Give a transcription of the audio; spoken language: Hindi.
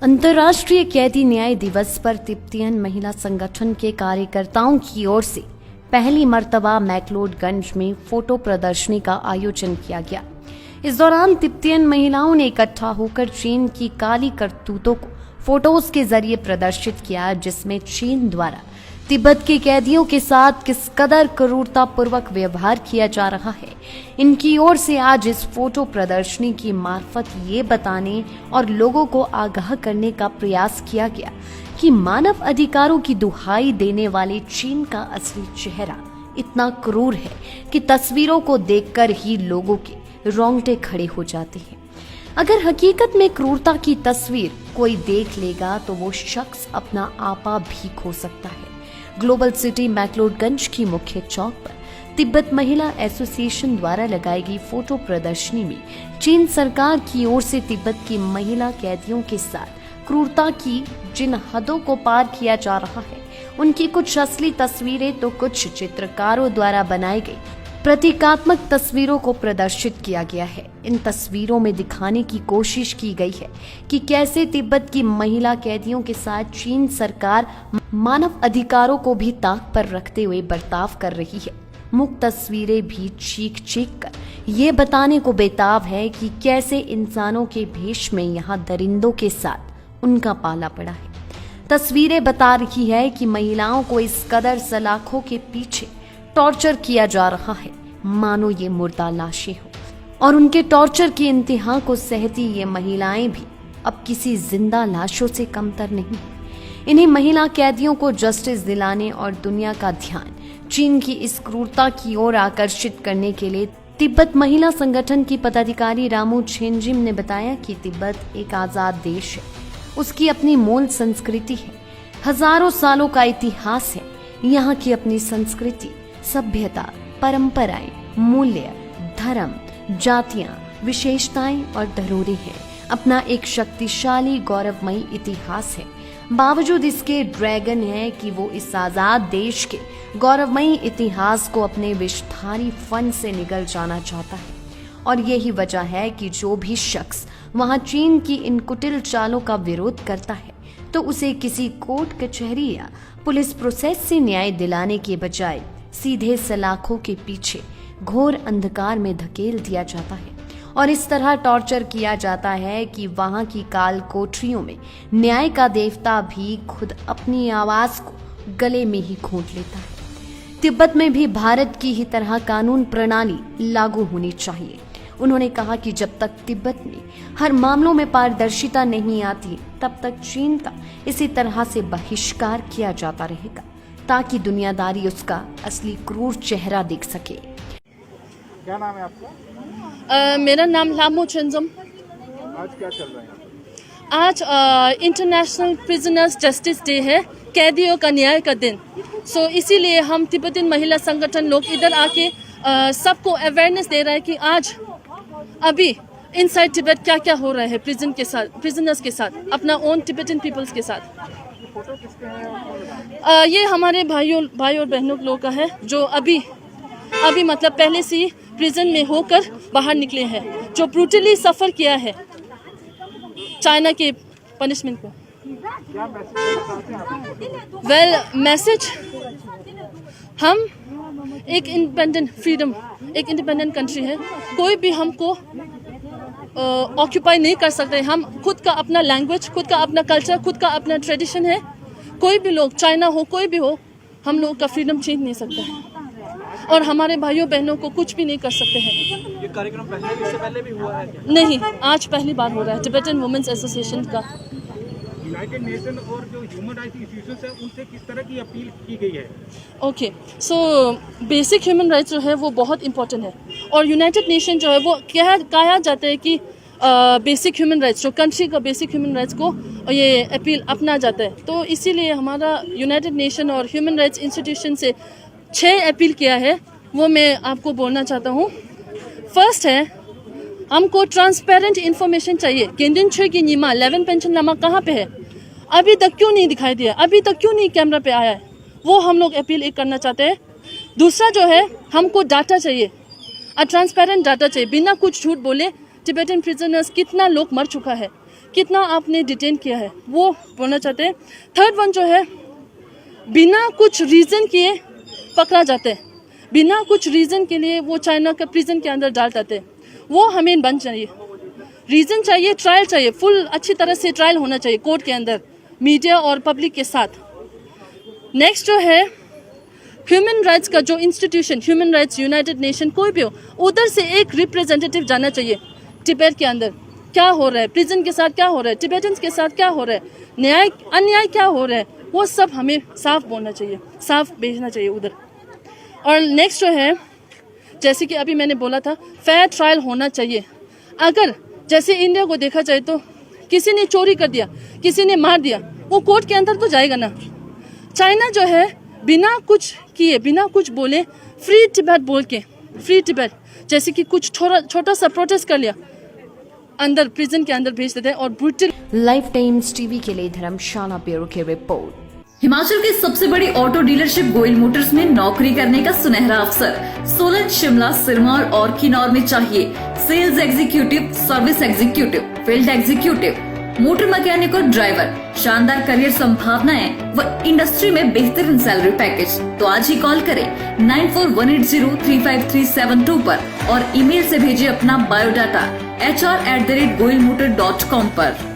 अंतर्राष्ट्रीय कैदी न्याय दिवस पर तिब्बतियन महिला संगठन के कार्यकर्ताओं की ओर से पहली मर्तबा मैक्लोडगंज में फोटो प्रदर्शनी का आयोजन किया गया। इस दौरान तिब्बतियन महिलाओं ने इकट्ठा होकर चीन की काली करतूतों को फोटोज के जरिए प्रदर्शित किया, जिसमें चीन द्वारा तिब्बत के कैदियों के साथ किस कदर क्रूरतापूर्वक व्यवहार किया जा रहा है। इनकी ओर से आज इस फोटो प्रदर्शनी की मार्फत ये बताने और लोगों को आगाह करने का प्रयास किया गया कि मानव अधिकारों की दुहाई देने वाले चीन का असली चेहरा इतना क्रूर है कि तस्वीरों को देखकर ही लोगों के रोंगटे खड़े हो जाते हैं। अगर हकीकत में क्रूरता की तस्वीर कोई देख लेगा तो वो शख्स अपना आपा भी खो सकता है। ग्लोबल सिटी मैक्लोडगंज की मुख्य चौक पर तिब्बत महिला एसोसिएशन द्वारा लगाई गई फोटो प्रदर्शनी में चीन सरकार की ओर से तिब्बत की महिला कैदियों के साथ क्रूरता की जिन हदों को पार किया जा रहा है, उनकी कुछ असली तस्वीरें तो कुछ चित्रकारों द्वारा बनाई गई प्रतीकात्मक तस्वीरों को प्रदर्शित किया गया है। इन तस्वीरों में दिखाने की कोशिश की गई है कि कैसे तिब्बत की महिला कैदियों के साथ चीन सरकार मानव अधिकारों को भी ताक पर रखते हुए बर्ताव कर रही है। मुक्त तस्वीरें भी चीख कर ये बताने को बेताब है कि कैसे इंसानों के भेष में यहाँ दरिंदों के साथ उनका पाला पड़ा है। तस्वीरें बता रही है कि महिलाओं को इस कदर सलाखों के पीछे टॉर्चर किया जा रहा है मानो ये मुर्दा लाशें हो, और उनके टॉर्चर की इंतहा को सहती ये महिलाएं भी अब किसी जिंदा लाशों से कमतर नहीं। इन्हीं महिला कैदियों को जस्टिस दिलाने और दुनिया का ध्यान चीन की इस क्रूरता की ओर आकर्षित करने के लिए तिब्बत महिला संगठन की पदाधिकारी रामू छेंजिम ने बताया कि तिब्बत एक आजाद देश है, उसकी अपनी मूल संस्कृति है, हजारों सालों का इतिहास है। यहाँ की अपनी संस्कृति, सभ्यता, परंपराएं, मूल्य, धर्म, जातियां, विशेषताएं और धरोहरें हैं। अपना एक शक्तिशाली गौरवमयी इतिहास है। बावजूद इसके ड्रैगन है कि वो इस आजाद देश के गौरवमयी इतिहास को अपने विषधारी फन से निगल जाना चाहता है। और यही वजह है कि जो भी शख्स वहां चीन की इन कुटिल चालों का विरोध करता है तो उसे किसी कोर्ट कचहरी या पुलिस प्रोसेस से न्याय दिलाने के बजाय सीधे सलाखों के पीछे घोर अंधकार में धकेल दिया जाता है और इस तरह टॉर्चर किया जाता है कि वहां की काल कोठरियों में न्याय का देवता भी खुद अपनी आवाज को गले में ही घोंट लेता है। तिब्बत में भी भारत की ही तरह कानून प्रणाली लागू होनी चाहिए। उन्होंने कहा कि जब तक तिब्बत में हर मामलों में पारदर्शिता नहीं आती, तब तक चीन का इसी तरह से बहिष्कार किया जाता रहेगा ताकि दुनियादारी उसका असली क्रूर चेहरा देख सके। क्या नाम है आपका? मेरा नाम लामो चेंजम। आज क्या चल रहा है? आज इंटरनेशनल प्रिजनर्स जस्टिस डे है, कैदियों का न्याय का दिन। सो इसीलिए हम तिब्बतियन महिला संगठन लोग इधर आके सबको अवेयरनेस दे रहा है कि आज अभी इनसाइड तिब्बत क्या क्या हो रहा है प्रिजन के साथ, प्रिजनर्स के साथ, अपना ओन तिब्बतियन पीपल्स के साथ। फोटो किसके हैं? ये हमारे भाई और बहनों लोग का है जो अभी मतलब पहले से ही प्रिजन में होकर बाहर निकले हैं, जो ब्रूटली सफर किया है चाइना के पनिशमेंट को। क्या मैसेज देना चाहते हैं आप? वेल मैसेज, हम एक इंडिपेंडेंट कंट्री है, कोई भी हमको ऑक्यूपाई नहीं कर सकते। हम खुद का अपना लैंग्वेज, खुद का अपना कल्चर, खुद का अपना ट्रेडिशन है। कोई भी लोग, चाइना हो कोई भी हो, हम लोगों का फ्रीडम छीन नहीं सकता है और हमारे भाइयों बहनों को कुछ भी नहीं कर सकते हैं। ये कार्यक्रम इससे पहले भी हुआ है क्या? नहीं, आज पहली बार हो रहा है तिब्बतियन वुमेन्स एसोसिएशन का। यूनाइटेड नेशन और जो ह्यूमन राइट्स इंस्टीट्यूशंस है उनसे किस तरह की अपील की गई है? Okay, so basic human rights जो है वो बहुत इंपॉर्टेंट है और यूनाइटेड नेशन जो है वो कहा जाता है कि बेसिक ह्यूमन राइट्स, जो कंट्री का बेसिक ह्यूमन राइट्स को ये अपील अपना जाता है। तो इसीलिए हमारा यूनाइटेड नेशन और ह्यूमन राइट्स इंस्टीट्यूशन से 6 अपील किया है, वो मैं आपको बोलना चाहता हूँ। फर्स्ट है, हमको ट्रांसपेरेंट इन्फॉर्मेशन चाहिए। केंद्रीय छः की नीमा 11 पेंशन नामा कहाँ पे है, अभी तक क्यों नहीं दिखाई दिया, अभी तक क्यों नहीं कैमरा पे आया है, वो हम लोग अपील एक करना चाहते हैं। दूसरा जो है, हमको डाटा चाहिए, ट्रांसपेरेंट डाटा चाहिए, बिना कुछ झूठ बोले तिब्बतियन प्रिजनर्स कितना लोग मर चुका है, कितना आपने डिटेन किया है, वो बोलना चाहते हैं। थर्ड वन जो है, बिना कुछ रीज़न किए पकड़ा जाते हैं, बिना कुछ रीज़न के लिए वो चाइना के प्रिजन के अंदर डाल जाते हैं, वो हमें बंद चाहिए। रीज़न चाहिए, ट्रायल चाहिए, फुल अच्छी तरह से ट्रायल होना चाहिए कोर्ट के अंदर, मीडिया और पब्लिक के साथ। नेक्स्ट जो है, ह्यूमन राइट्स का जो institution, human rights United nation कोई भी हो, उधर से एक रिप्रेजेंटेटिव जाना चाहिए तिब्बत के अंदर। क्या हो रहा है प्रिजन के साथ, क्या हो रहा है टिबेटन्स के साथ, क्या हो रहा है, न्याय अन्याय क्या हो रहा है, वो सब हमें साफ बोलना चाहिए, साफ भेजना चाहिए उधर। और नेक्स्ट जो है, जैसे कि अभी मैंने बोला था, फेयर ट्रायल होना चाहिए। अगर जैसे इंडिया को देखा जाए तो किसी ने चोरी कर दिया, किसी ने मार दिया, वो कोर्ट के अंदर तो जाएगा ना। चाइना जो है बिना कुछ किए, बिना कुछ बोले, फ्री तिब्बत बोल के, फ्री तिब्बत जैसे कि कुछ छोटा सा प्रोटेस्ट कर लिया, अंदर प्रिजन के अंदर भेज देते हैं और ब्रूटल। लाइव टाइम्स टीवी के लिए धर्मशाला ब्यूरो की रिपोर्ट। हिमाचल की सबसे बड़ी ऑटो डीलरशिप गोयल मोटर्स में नौकरी करने का सुनहरा अवसर। सोलन, शिमला, सिरमौर और किन्नौर में चाहिए sales executive, service executive, field executive, motor mechanic और ड्राइवर। शानदार करियर संभावनाएं व इंडस्ट्री में बेहतरीन सैलरी पैकेज। तो आज ही कॉल करें 9418035372 पर और ईमेल से भेजिए अपना बायोडाटा hr@goilmotor.com पर।